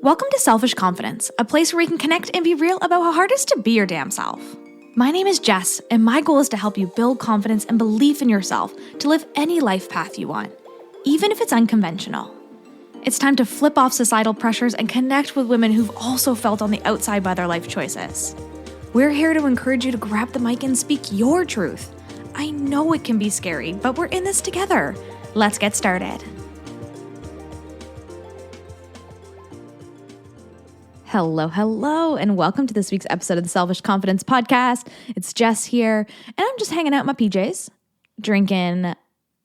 Welcome to Selfish Confidence, a place where we can connect and be real about how hard it is to be your damn self. My name is Jess, and my goal is to help you build confidence and belief in yourself to live any life path you want, even if it's unconventional. It's time to flip off societal pressures and connect with women who've also felt on the outside by their life choices. We're here to encourage you to grab the mic and speak your truth. I know it can be scary, but we're in this together. Let's get started. Hello, and welcome to this week's episode of the Selfish Confidence Podcast. It's Jess here, and I'm just hanging out in my PJs, drinking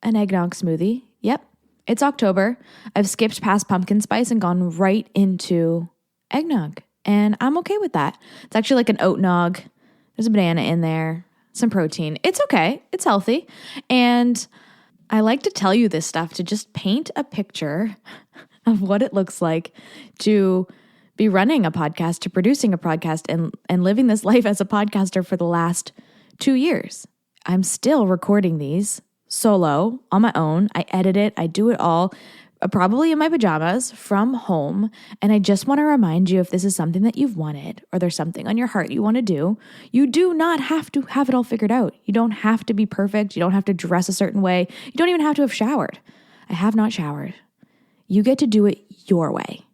an eggnog smoothie. Yep, it's October. I've skipped past pumpkin spice and gone right into eggnog, and I'm okay with that. It's actually like an oat nog. There's a banana in there, some protein. It's okay. It's healthy, and I like to tell you this stuff to just paint a picture of what it looks like to be running a podcast, to producing a podcast, and living this life as a podcaster for the last 2 years. I'm still recording these solo on my own. I edit it. I do it all, probably in my pajamas from home. And I just want to remind you, if this is something that you've wanted or there's something on your heart you want to do, you do not have to have it all figured out. You don't have to be perfect. You don't have to dress a certain way. You don't even have to have showered. I have not showered. You get to do it your way.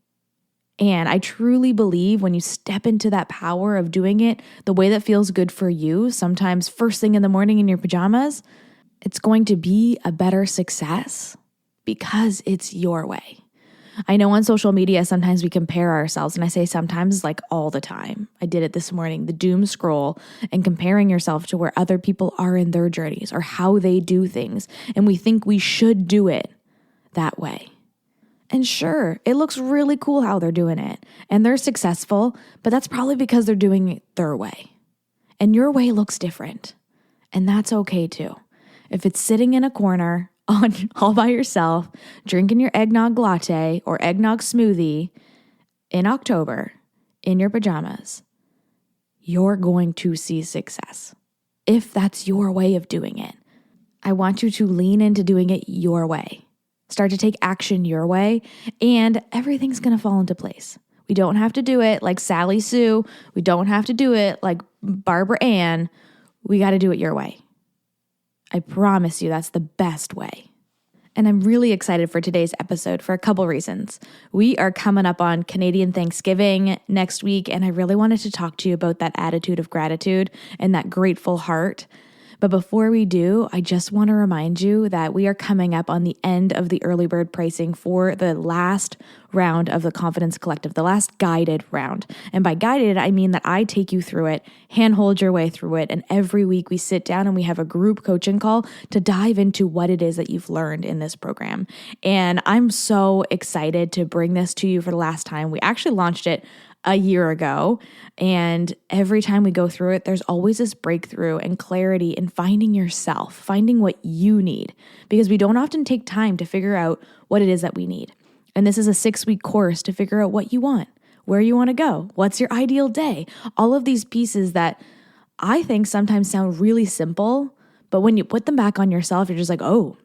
And I truly believe when you step into that power of doing it the way that feels good for you, sometimes first thing in the morning in your pajamas, it's going to be a better success because it's your way. I know on social media, sometimes we compare ourselves, and I say sometimes like all the time. I did it this morning, the doom scroll and comparing yourself to where other people are in their journeys or how they do things. And we think we should do it that way. And sure, it looks really cool how they're doing it, and they're successful, but that's probably because they're doing it their way. And your way looks different, and that's okay too. If it's sitting in a corner all by yourself, drinking your eggnog latte or eggnog smoothie in October in your pajamas, you're going to see success. If that's your way of doing it, I want you to lean into doing it your way. Start to take action your way, and everything's going to fall into place. We don't have to do it like Sally Sue. We don't have to do it like Barbara Ann. We got to do it your way. I promise you that's the best way. And I'm really excited for today's episode for a couple reasons. We are coming up on Canadian Thanksgiving next week, and I really wanted to talk to you about that attitude of gratitude and that grateful heart. But before we do, I just want to remind you that we are coming up on the end of the early bird pricing for the last round of the Confidence Collective, the last guided round. And by guided, I mean that I take you through it, handhold your way through it, and every week we sit down and we have a group coaching call to dive into what it is that you've learned in this program. And I'm so excited to bring this to you for the last time. We actually launched it a year ago. And every time we go through it, there's always this breakthrough and clarity in finding yourself, finding what you need, because we don't often take time to figure out what it is that we need. And this is a 6-week course to figure out what you want, where you want to go, what's your ideal day, all of these pieces that I think sometimes sound really simple, but when you put them back on yourself, you're just like, oh,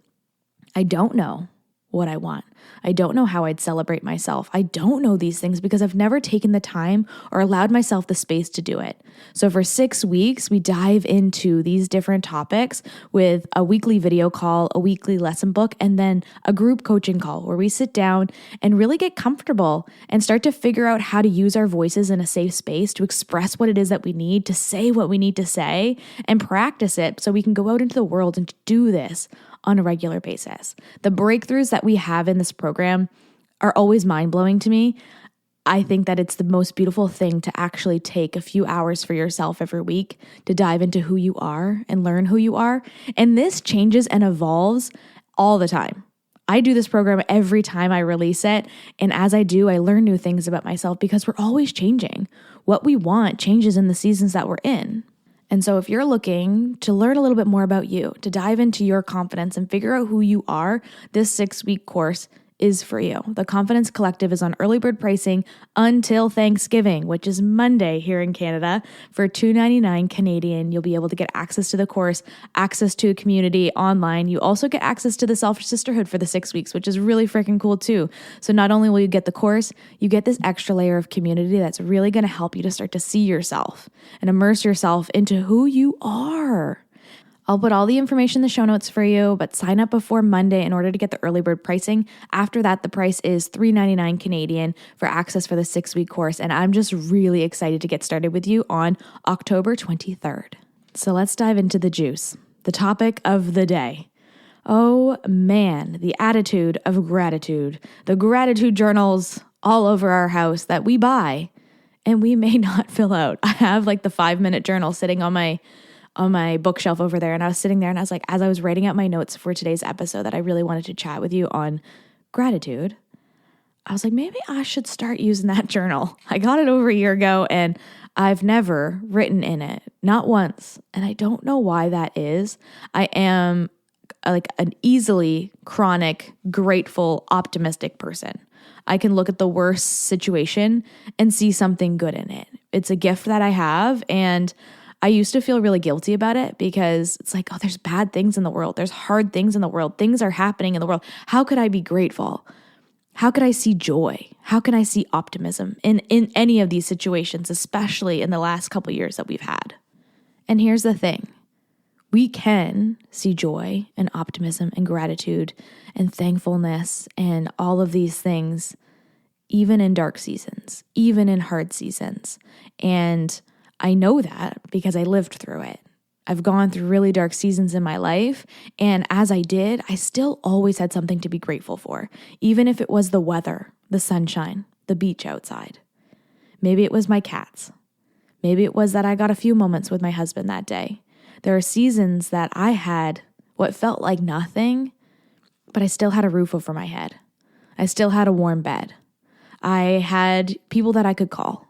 I don't know what I want. I don't know how I'd celebrate myself. I don't know these things because I've never taken the time or allowed myself the space to do it. So for 6 weeks, we dive into these different topics with a weekly video call, a weekly lesson book, and then a group coaching call where we sit down and really get comfortable and start to figure out how to use our voices in a safe space to express what it is that we need, to say what we need to say, and practice it so we can go out into the world and do this on a regular basis. The breakthroughs that we have in this program are always mind-blowing to me. I think that it's the most beautiful thing to actually take a few hours for yourself every week to dive into who you are and learn who you are. And this changes and evolves all the time. I do this program every time I release it. And as I do, I learn new things about myself because we're always changing. What we want changes in the seasons that we're in. And so if you're looking to learn a little bit more about you, to dive into your confidence and figure out who you are, this 6-week course is for you. The Confidence Collective is on early bird pricing until Thanksgiving, which is Monday here in Canada. For $2.99 Canadian, you'll be able to get access to the course, access to a community online. You also get access to the Selfish Sisterhood for the 6 weeks, which is really freaking cool too. So not only will you get the course, you get this extra layer of community that's really going to help you to start to see yourself and immerse yourself into who you are. I'll put all the information in the show notes for you, but sign up before Monday in order to get the early bird pricing. After that, the price is $3.99 Canadian for access for the 6-week course. And I'm just really excited to get started with you on October 23rd. So let's dive into the juice, the topic of the day. Oh man, the attitude of gratitude, the gratitude journals all over our house that we buy and we may not fill out. I have like the 5-minute journal sitting on my bookshelf over there. And I was sitting there and I was like, as I was writing out my notes for today's episode that I really wanted to chat with you on gratitude, I was like, maybe I should start using that journal. I got it over a year ago and I've never written in it, not once. And I don't know why that is. I am like an easily chronic, grateful, optimistic person. I can look at the worst situation and see something good in it. It's a gift that I have, and I used to feel really guilty about it because it's like, oh, there's bad things in the world. There's hard things in the world. Things are happening in the world. How could I be grateful? How could I see joy? How can I see optimism in any of these situations, especially in the last couple years that we've had? And here's the thing. We can see joy and optimism and gratitude and thankfulness and all of these things, even in dark seasons, even in hard seasons. And I know that because I lived through it. I've gone through really dark seasons in my life. And as I did, I still always had something to be grateful for, even if it was the weather, the sunshine, the beach outside. Maybe it was my cats. Maybe it was that I got a few moments with my husband that day. There are seasons that I had what felt like nothing, but I still had a roof over my head. I still had a warm bed. I had people that I could call.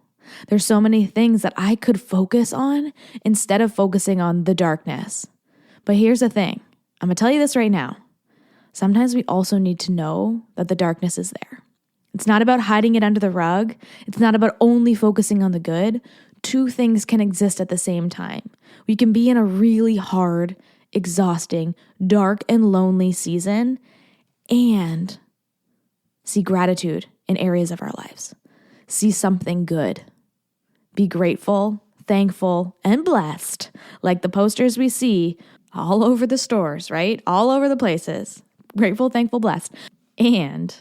There's so many things that I could focus on instead of focusing on the darkness. But here's the thing. I'm going to tell you this right now. Sometimes we also need to know that the darkness is there. It's not about hiding it under the rug. It's not about only focusing on the good. Two things can exist at the same time. We can be in a really hard, exhausting, dark, and lonely season and see gratitude in areas of our lives. See something good. Be grateful, thankful, and blessed, like the posters we see all over the stores, right? All over the places. Grateful, thankful, blessed, and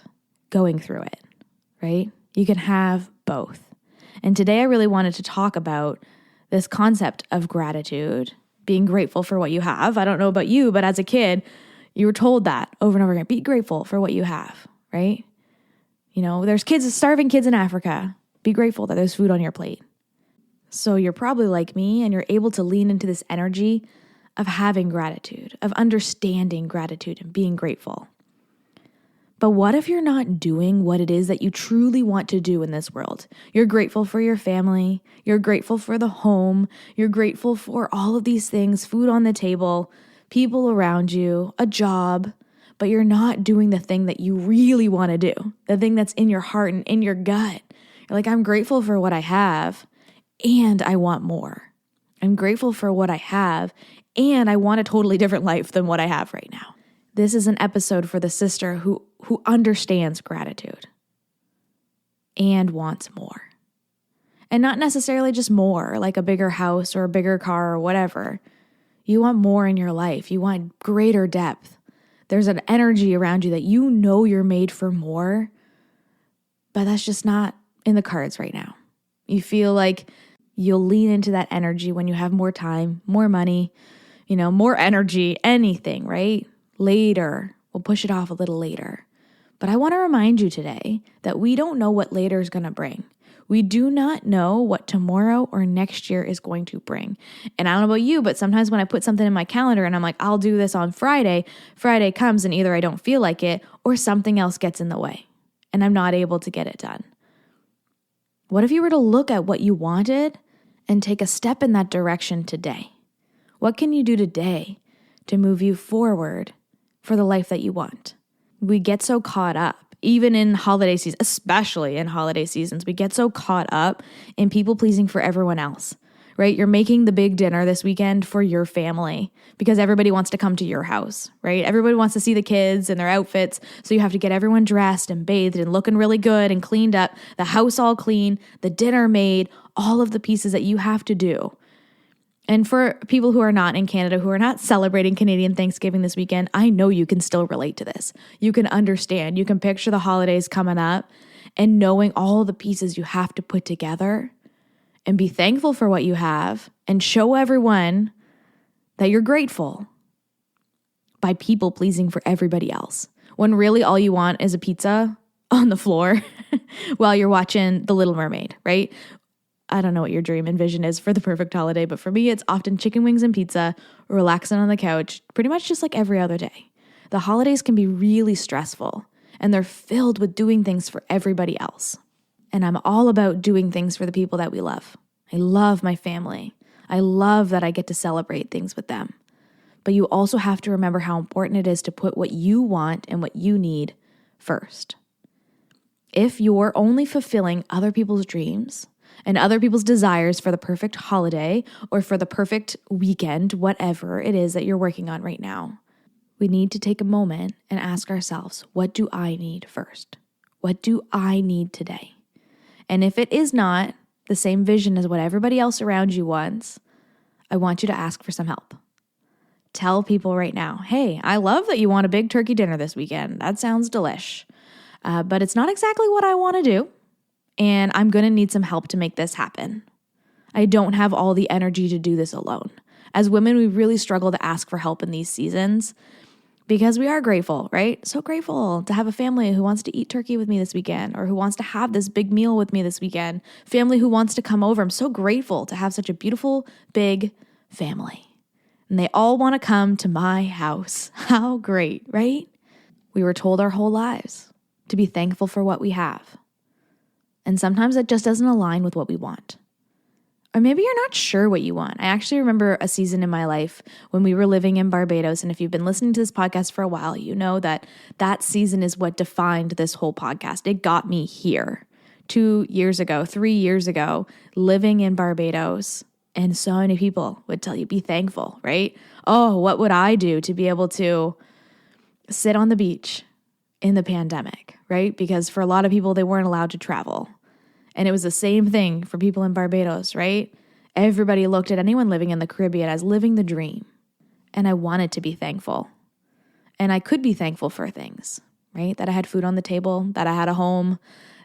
going through it, right? You can have both. And today I really wanted to talk about this concept of gratitude, being grateful for what you have. I don't know about you, but as a kid, you were told that over and over again. Be grateful for what you have, right? You know, there's starving kids in Africa. Be grateful that there's food on your plate. So you're probably like me and you're able to lean into this energy of having gratitude, of understanding gratitude and being grateful. But what if you're not doing what it is that you truly want to do in this world? You're grateful for your family. You're grateful for the home. You're grateful for all of these things, food on the table, people around you, a job, but you're not doing the thing that you really want to do, the thing that's in your heart and in your gut. You're like, I'm grateful for what I have and I want more. I'm grateful for what I have and I want a totally different life than what I have right now. This is an episode for the sister who understands gratitude and wants more. And not necessarily just more, like a bigger house or a bigger car or whatever. You want more in your life. You want greater depth. There's an energy around you that you know you're made for more, but that's just not in the cards right now. You feel like you'll lean into that energy when you have more time, more money, more energy, anything, right? Later. We'll push it off a little later. But I want to remind you today that we don't know what later is going to bring. We do not know what tomorrow or next year is going to bring. And I don't know about you, but sometimes when I put something in my calendar and I'm like, I'll do this on Friday, Friday comes and either I don't feel like it or something else gets in the way and I'm not able to get it done. What if you were to look at what you wanted and take a step in that direction today? What can you do today to move you forward for the life that you want? We get so caught up Even in holiday season, especially in holiday seasons, we get so caught up in people pleasing for everyone else, right? You're making the big dinner this weekend for your family because everybody wants to come to your house, right? Everybody wants to see the kids and their outfits. So you have to get everyone dressed and bathed and looking really good and cleaned up, the house all clean, the dinner made, all of the pieces that you have to do. And for people who are not in Canada, who are not celebrating Canadian Thanksgiving this weekend, I know you can still relate to this. You can understand. You can picture the holidays coming up and knowing all the pieces you have to put together and be thankful for what you have and show everyone that you're grateful by people pleasing for everybody else. When really all you want is a pizza on the floor while you're watching The Little Mermaid, right? I don't know what your dream and vision is for the perfect holiday, but for me, it's often chicken wings and pizza, relaxing on the couch, pretty much just like every other day. The holidays can be really stressful, and they're filled with doing things for everybody else. And I'm all about doing things for the people that we love. I love my family. I love that I get to celebrate things with them. But you also have to remember how important it is to put what you want and what you need first. If you're only fulfilling other people's dreams and other people's desires for the perfect holiday or for the perfect weekend, whatever it is that you're working on right now, we need to take a moment and ask ourselves, what do I need first? What do I need today? And if it is not the same vision as what everybody else around you wants, I want you to ask for some help. Tell people right now, hey, I love that you want a big turkey dinner this weekend. That sounds delish. But it's not exactly what I want to do. And I'm going to need some help to make this happen. I don't have all the energy to do this alone. As women, we really struggle to ask for help in these seasons because we are grateful, right? So grateful to have a family who wants to eat turkey with me this weekend or who wants to have this big meal with me this weekend. Family who wants to come over. I'm so grateful to have such a beautiful, big family. And they all want to come to my house. How great, right? We were told our whole lives to be thankful for what we have. And sometimes it just doesn't align with what we want. Or maybe you're not sure what you want. I actually remember a season in my life when we were living in Barbados. And if you've been listening to this podcast for a while, you know that that season is what defined this whole podcast. It got me here 2 years ago, 3 years ago, living in Barbados. And so many people would tell you, be thankful, right? Oh, what would I do to be able to sit on the beach in the pandemic, right? Because for a lot of people, they weren't allowed to travel. And it was the same thing for people in Barbados, right? Everybody looked at anyone living in the Caribbean as living the dream. And I wanted to be thankful. And I could be thankful for things, right? That I had food on the table, that I had a home,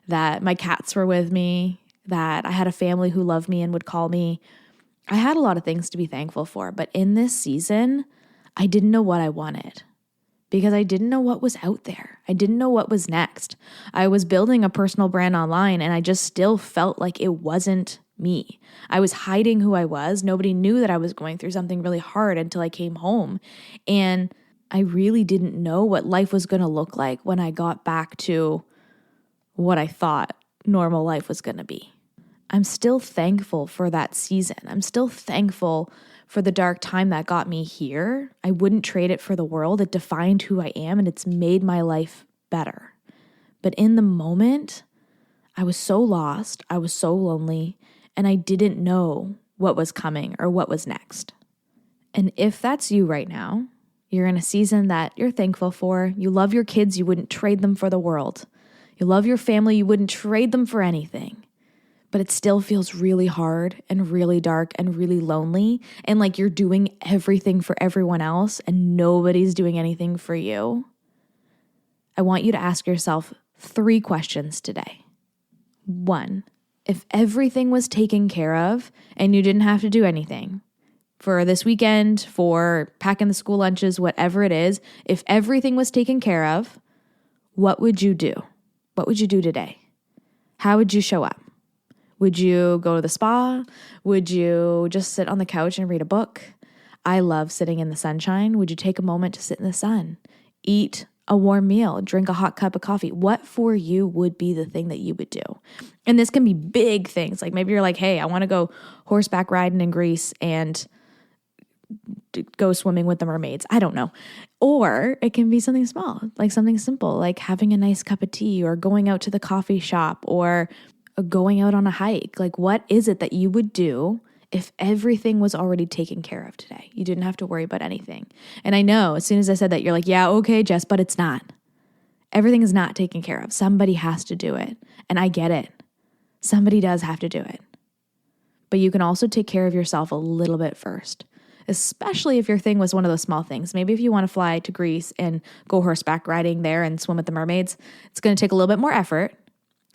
that my cats were with me, that I had a family who loved me and would call me. I had a lot of things to be thankful for. But in this season, I didn't know what I wanted because I didn't know what was out there. I didn't know what was next. I was building a personal brand online and I just still felt like it wasn't me. I was hiding who I was. Nobody knew that I was going through something really hard until I came home. And I really didn't know what life was going to look like when I got back to what I thought normal life was going to be. I'm still thankful for that season. I'm still thankful for the dark time that got me here. I wouldn't trade it for the world. It defined who I am and it's made my life better. But in the moment, I was so lost, I was so lonely, and I didn't know what was coming or what was next. And if that's you right now, you're in a season that you're thankful for, you love your kids, you wouldn't trade them for the world. You love your family, you wouldn't trade them for anything. But it still feels really hard and really dark and really lonely and like you're doing everything for everyone else and nobody's doing anything for you. I want you to ask yourself 3 questions today. 1, if everything was taken care of and you didn't have to do anything for this weekend, for packing the school lunches, whatever it is, if everything was taken care of, what would you do? What would you do today? How would you show up? Would you go to the spa? Would you just sit on the couch and read a book? I love sitting in the sunshine. Would you take a moment to sit in the sun? Eat a warm meal, drink a hot cup of coffee. What for you would be the thing that you would do? And this can be big things. Like maybe you're like, hey, I want to go horseback riding in Greece and go swimming with the mermaids. I don't know. Or it can be something small, like something simple, like having a nice cup of tea or going out to the coffee shop or going out on a hike. Like, what is it that you would do if everything was already taken care of today? You didn't have to worry about anything. And I know as soon as I said that, you're like, yeah, okay, Jess, but it's not. Everything is not taken care of. Somebody has to do it. And I get it. Somebody does have to do it. But you can also take care of yourself a little bit first, especially if your thing was one of those small things. Maybe if you want to fly to Greece and go horseback riding there and swim with the mermaids, it's going to take a little bit more effort.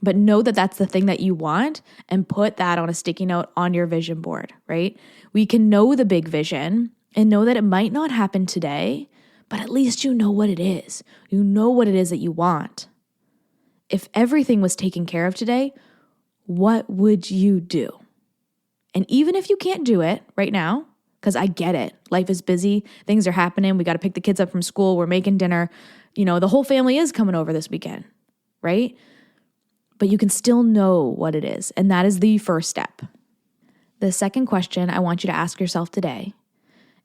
But know that that's the thing that you want and put that on a sticky note on your vision board, right? We can know the big vision and know that it might not happen today, but at least you know what it is. You know what it is that you want. If everything was taken care of today, what would you do? And even if you can't do it right now, because I get it, life is busy, things are happening, we got to pick the kids up from school, we're making dinner, the whole family is coming over this weekend, right? But you can still know what it is, and that is the first step. The second question I want you to ask yourself today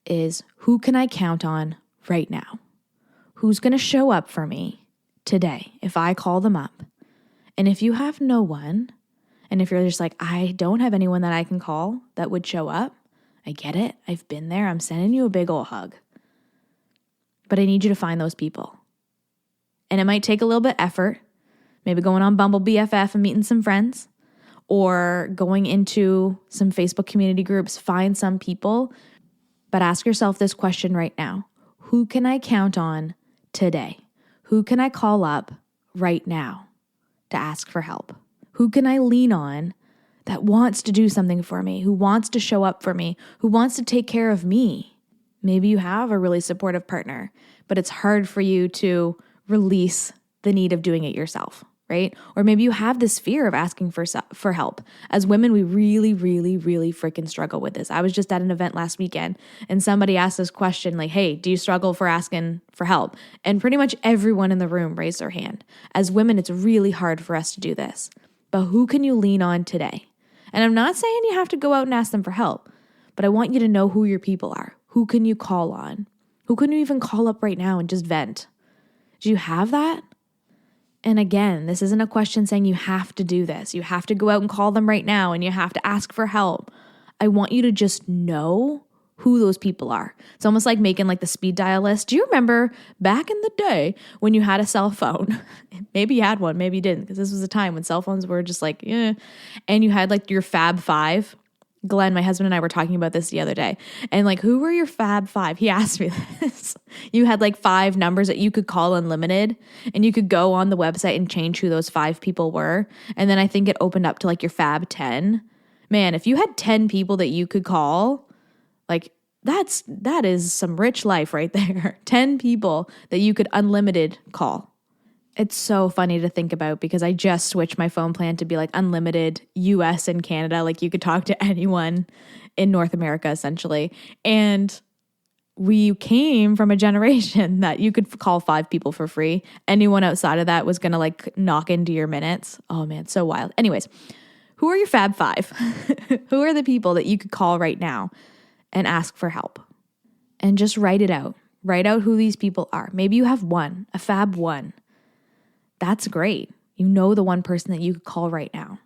is, who can I count on right now? Who's going to show up for me today if I call them up? And if you have no one, and if you're just like, I don't have anyone that I can call that would show up, I get it. I've been there. I'm sending you a big old hug. But I need you to find those people. And it might take a little bit of effort, maybe going on Bumble BFF and meeting some friends, or going into some Facebook community groups, find some people. But ask yourself this question right now. Who can I count on today? Who can I call up right now to ask for help? Who can I lean on that wants to do something for me, who wants to show up for me, who wants to take care of me? Maybe you have a really supportive partner, but it's hard for you to release the need of doing it yourself, right? Or maybe you have this fear of asking for help. As women, we really, really, really freaking struggle with this. I was just at an event last weekend and somebody asked this question like, hey, do you struggle for asking for help? And pretty much everyone in the room raised their hand. As women, it's really hard for us to do this. But who can you lean on today? And I'm not saying you have to go out and ask them for help, but I want you to know who your people are. Who can you call on? Who can you even call up right now and just vent? Do you have that? And again, this isn't a question saying you have to do this. You have to go out and call them right now and you have to ask for help. I want you to just know who those people are. It's almost like making like the speed dial list. Do you remember back in the day when you had a cell phone? Maybe you had one, maybe you didn't, because this was a time when cell phones were just like, and you had like your Fab Five. Glenn, my husband, and I were talking about this the other day. And like, who were your Fab Five? He asked me this. You had like 5 numbers that you could call unlimited, and you could go on the website and change who those 5 people were. And then I think it opened up to like your Fab 10. Man, if you had 10 people that you could call, like that is some rich life right there. 10 people that you could unlimited call. It's so funny to think about because I just switched my phone plan to be like unlimited US and Canada. Like you could talk to anyone in North America essentially. And we came from a generation that you could call 5 people for free. Anyone outside of that was going to like knock into your minutes. Oh man, so wild. Anyways, who are your Fab 5? Who are the people that you could call right now and ask for help? And just write it out. Write out who these people are. Maybe you have one, a Fab 1. That's great. You know the one person that you could call right now.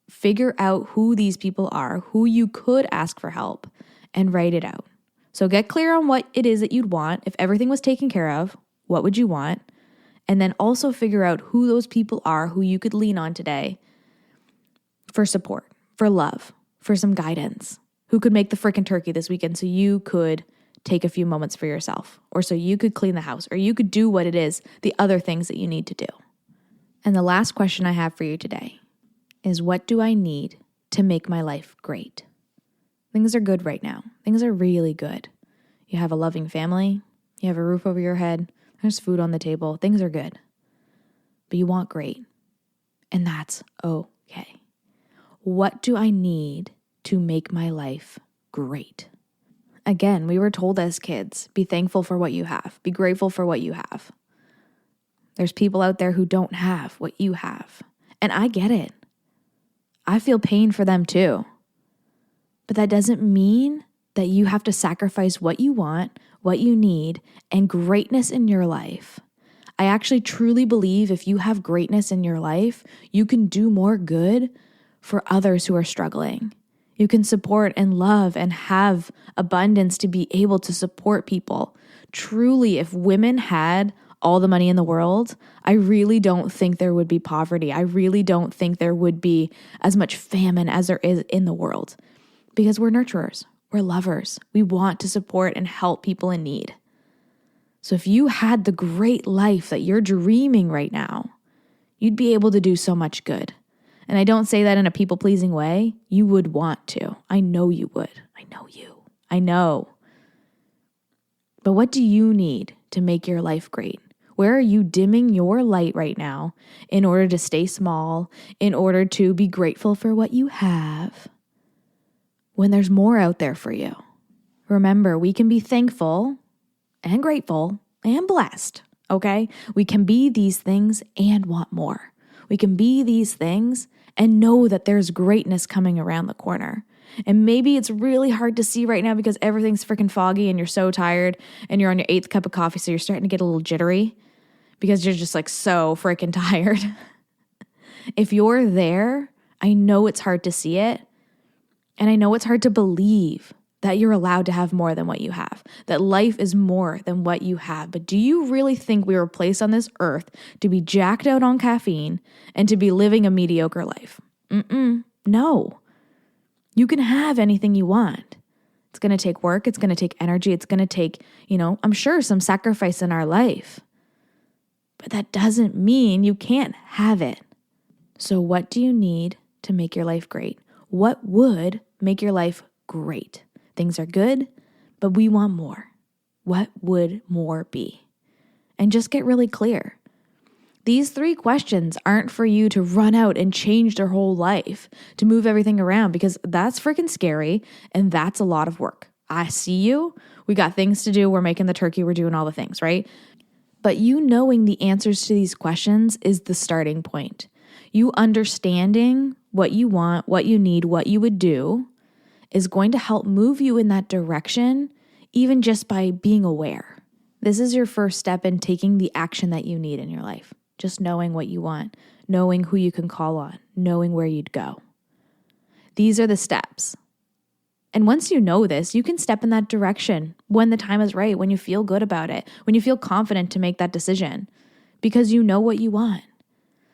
Figure out who these people are, who you could ask for help, and write it out. So get clear on what it is that you'd want. If everything was taken care of, what would you want? And then also figure out who those people are who you could lean on today for support, for love, for some guidance. Who could make the frickin' turkey this weekend so you could take a few moments for yourself, or so you could clean the house, or you could do what it is, the other things that you need to do. And the last question I have for you today is, what do I need to make my life great? Things are good right now. Things are really good. You have a loving family. You have a roof over your head. There's food on the table. Things are good. But you want great. And that's okay. What do I need to make my life great? Again, we were told as kids, be thankful for what you have. Be grateful for what you have. There's people out there who don't have what you have. And I get it. I feel pain for them too. But that doesn't mean that you have to sacrifice what you want, what you need, and greatness in your life. I actually truly believe if you have greatness in your life, you can do more good for others who are struggling. You can support and love and have abundance to be able to support people. Truly, if women had all the money in the world, I really don't think there would be poverty. I really don't think there would be as much famine as there is in the world, because we're nurturers, we're lovers. We want to support and help people in need. So if you had the great life that you're dreaming right now, you'd be able to do so much good. And I don't say that in a people-pleasing way. You would want to. I know you would. I know you. I know. But what do you need to make your life great? Where are you dimming your light right now in order to stay small, in order to be grateful for what you have, when there's more out there for you? Remember, we can be thankful and grateful and blessed, okay? We can be these things and want more. We can be these things and know that there's greatness coming around the corner. And maybe it's really hard to see right now because everything's freaking foggy and you're so tired and you're on your 8th cup of coffee, so you're starting to get a little jittery because you're just like so freaking tired. If you're there, I know it's hard to see it, and I know it's hard to believe that you're allowed to have more than what you have, that life is more than what you have. But do you really think we were placed on this earth to be jacked out on caffeine and to be living a mediocre life? No. You can have anything you want. It's going to take work. It's going to take energy. It's going to take, I'm sure some sacrifice in our life. But that doesn't mean you can't have it. So what do you need to make your life great? What would make your life great? Things are good, but we want more. What would more be? And just get really clear. These 3 questions aren't for you to run out and change their whole life, to move everything around, because that's freaking scary and that's a lot of work. I see you. We got things to do. We're making the turkey. We're doing all the things, right? But you knowing the answers to these questions is the starting point. You understanding what you want, what you need, what you would do is going to help move you in that direction, even just by being aware. This is your first step in taking the action that you need in your life. Just knowing what you want, knowing who you can call on, knowing where you'd go. These are the steps. And once you know this, you can step in that direction when the time is right, when you feel good about it, when you feel confident to make that decision, because you know what you want.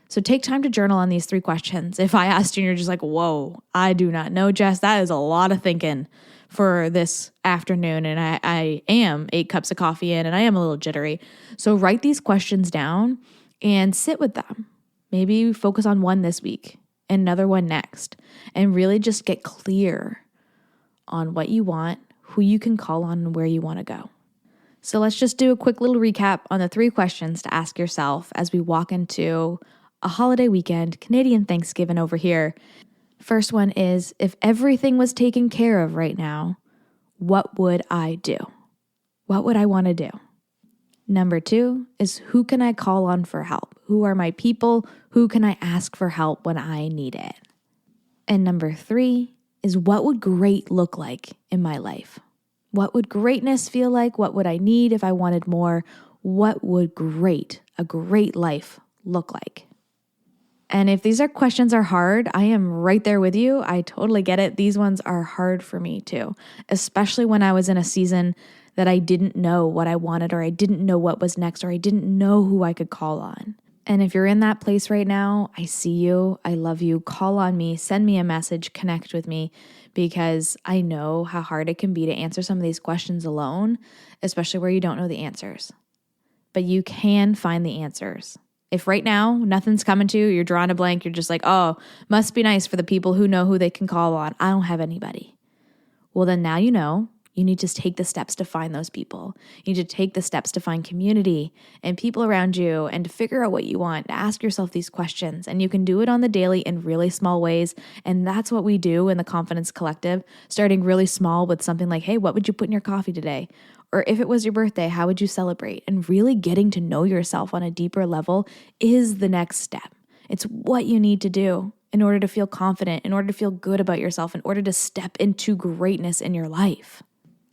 So take time to journal on these 3 questions. If I asked you and you're just like, whoa, I do not know, Jess, that is a lot of thinking for this afternoon. And I am 8 cups of coffee in and I am a little jittery. So write these questions down and sit with them. Maybe focus on one this week and another one next, and really just get clear on what you want, who you can call on, and where you want to go. So let's just do a quick little recap on the 3 questions to ask yourself as we walk into a holiday weekend, Canadian Thanksgiving over here. First one is, if everything was taken care of right now, what would I do? What would I want to do? Number 2 is, who can I call on for help? Who are my people? Who can I ask for help when I need it? And number 3 is, what would great look like in my life? What would greatness feel like? What would I need if I wanted more? What would a great life look like? And if these questions are hard, I am right there with you. I totally get it. These ones are hard for me too, especially when I was in a season that I didn't know what I wanted, or I didn't know what was next, or I didn't know who I could call on. And if you're in that place right now, I see you. I love you. Call on me. Send me a message. Connect with me, because I know how hard it can be to answer some of these questions alone, especially where you don't know the answers. But you can find the answers. If right now nothing's coming to you, you're drawing a blank, you're just like, oh, must be nice for the people who know who they can call on. I don't have anybody. Well, then now you know. You need to take the steps to find those people. You need to take the steps to find community and people around you, and to figure out what you want. Ask yourself these questions, and you can do it on the daily in really small ways. And that's what we do in the Confidence Collective, starting really small with something like, hey, what would you put in your coffee today? Or if it was your birthday, how would you celebrate? And really getting to know yourself on a deeper level is the next step. It's what you need to do in order to feel confident, in order to feel good about yourself, in order to step into greatness in your life.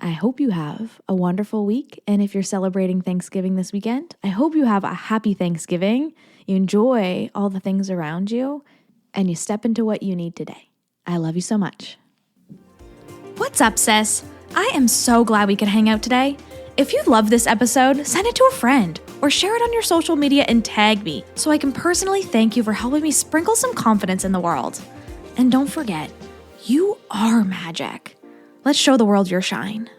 I hope you have a wonderful week. And if you're celebrating Thanksgiving this weekend, I hope you have a happy Thanksgiving. You enjoy all the things around you and you step into what you need today. I love you so much. What's up, sis? I am so glad we could hang out today. If you love this episode, send it to a friend or share it on your social media and tag me so I can personally thank you for helping me sprinkle some confidence in the world. And don't forget, you are magic. Let's show the world your shine.